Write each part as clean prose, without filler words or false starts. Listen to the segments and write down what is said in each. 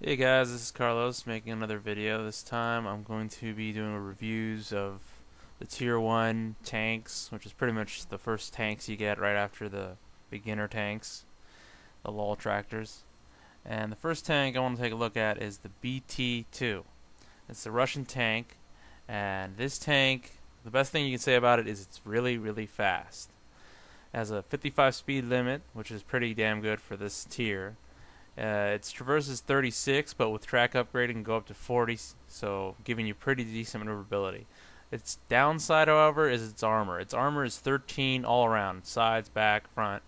Hey guys, this is Carlos making another video. This time I'm going to be doing reviews of the Tier 1 tanks, which is pretty much the first tanks you get right after the beginner tanks, the lull tractors. And the first tank I want to take a look at is the BT-2. It's a Russian tank, and this tank, the best thing you can say about it is it's really, really fast. It has a 55 speed limit, which is pretty damn good for this tier. Its traverse is 36, but with track upgrade it can go up to 40, so giving you pretty decent maneuverability. Its downside, however, is its armor. Its armor is 13 all around, sides, back, front,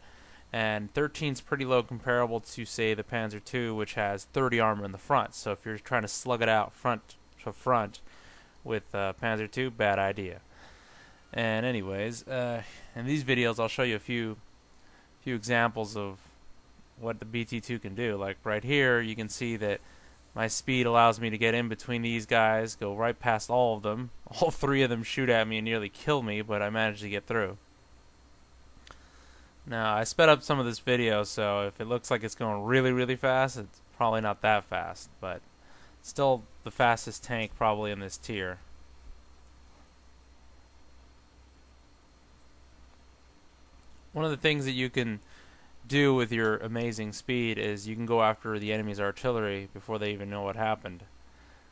and 13 is pretty low comparable to, say, the Panzer II, which has 30 armor in the front. So if you're trying to slug it out front to front with Panzer II, bad idea. And anyways, in these videos I'll show you a few examples of what the BT-2 can do. Like right here, you can see that my speed allows me to get in between these guys, go right past all of them. All three of them shoot at me and nearly kill me, but I managed to get through. Now, I sped up some of this video, so if it looks like it's going really, really fast, it's probably not that fast, but still the fastest tank probably in this tier. One of the things that you can do with your amazing speed is you can go after the enemy's artillery before they even know what happened.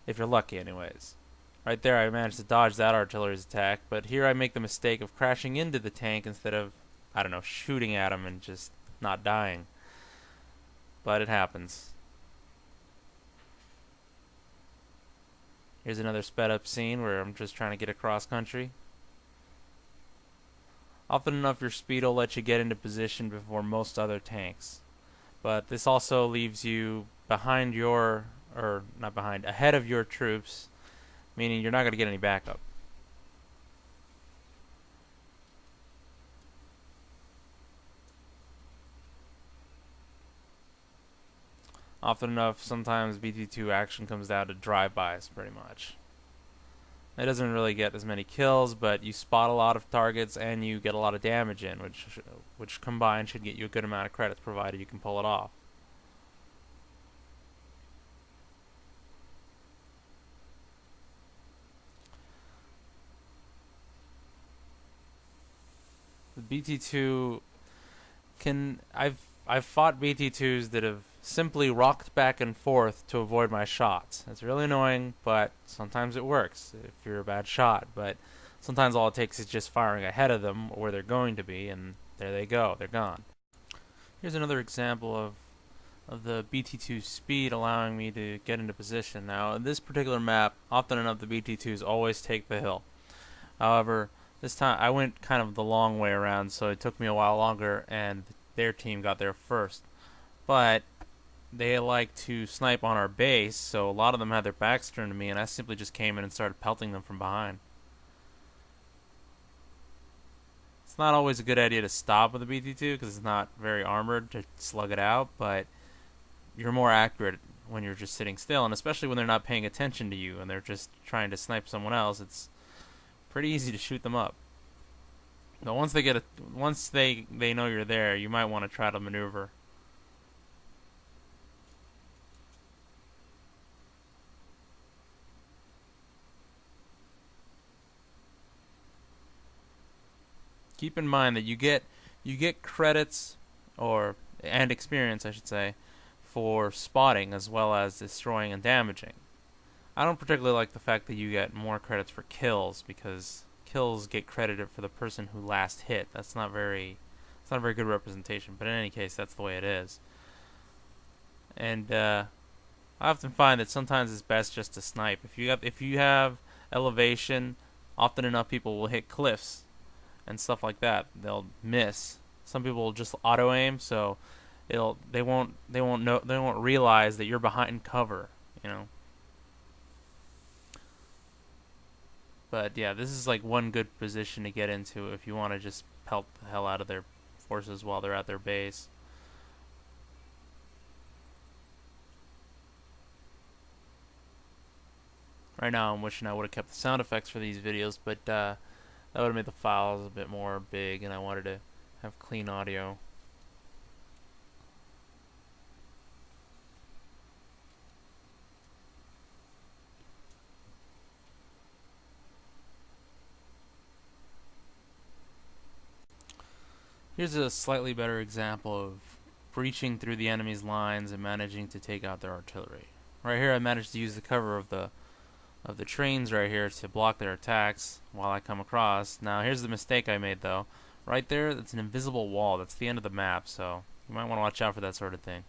If you're lucky, anyways. Right there, I managed to dodge that artillery's attack, but here I make the mistake of crashing into the tank instead of, I don't know, shooting at him and just not dying. But it happens. Here's another sped up scene where I'm just trying to get across country. Often enough, your speed will let you get into position before most other tanks. But this also leaves you behind your, or not behind, ahead of your troops, meaning you're not going to get any backup. Often enough, sometimes BT-2 action comes down to drive-bys, pretty much. It doesn't really get as many kills, but you spot a lot of targets and you get a lot of damage in, which combined should get you a good amount of credits, provided you can pull it off. The BT-2 can I've fought BT-2s that have simply rocked back and forth to avoid my shots. It's really annoying, but sometimes it works if you're a bad shot. But sometimes all it takes is just firing ahead of them where they're going to be, and there they go, they're gone. Here's another example of the BT-2 speed allowing me to get into position. Now, in this particular map, often enough the BT-2s always take the hill. However, this time I went kind of the long way around, so it took me a while longer, and their team got there first. But they like to snipe on our base, so a lot of them had their backs turned to me, and I simply just came in and started pelting them from behind. It's not always a good idea to stop with a BT-2 because it's not very armored to slug it out, but you're more accurate when you're just sitting still, and especially when they're not paying attention to you and they're just trying to snipe someone else, it's pretty easy to shoot them up. But once they know you're there, you might want to try to maneuver. Keep in mind that you get credits and experience, I should say, for spotting as well as destroying and damaging. I don't particularly like the fact that you get more credits for kills, because kills get credited for the person who last hit. It's not a very good representation, but in any case, that's the way it is. And I often find that sometimes it's best just to snipe. If you have elevation, often enough people will hit cliffs and stuff like that. They'll miss. Some people will just auto aim, so they won't realize that you're behind cover, you know. But yeah, this is like one good position to get into if you want to just pelt the hell out of their forces while they're at their base. Right now I'm wishing I would have kept the sound effects for these videos, but that would have made the files a bit more big, and I wanted to have clean audio. Here's a slightly better example of breaching through the enemy's lines and managing to take out their artillery. Right here I managed to use the cover of the trains right here to block their attacks while I come across. Now here's the mistake I made though. Right there, that's an invisible wall. That's the end of the map, so you might want to watch out for that sort of thing.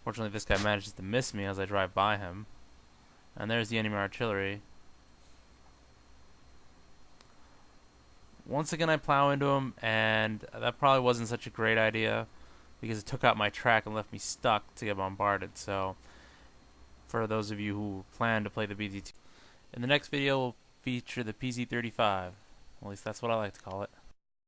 Fortunately, this guy manages to miss me as I drive by him. And there's the enemy artillery. Once again I plow into him, and that probably wasn't such a great idea because it took out my track and left me stuck to get bombarded. So for those of you who plan to play the BT-2, in the next video we'll feature the PZ-35. At least that's what I like to call it.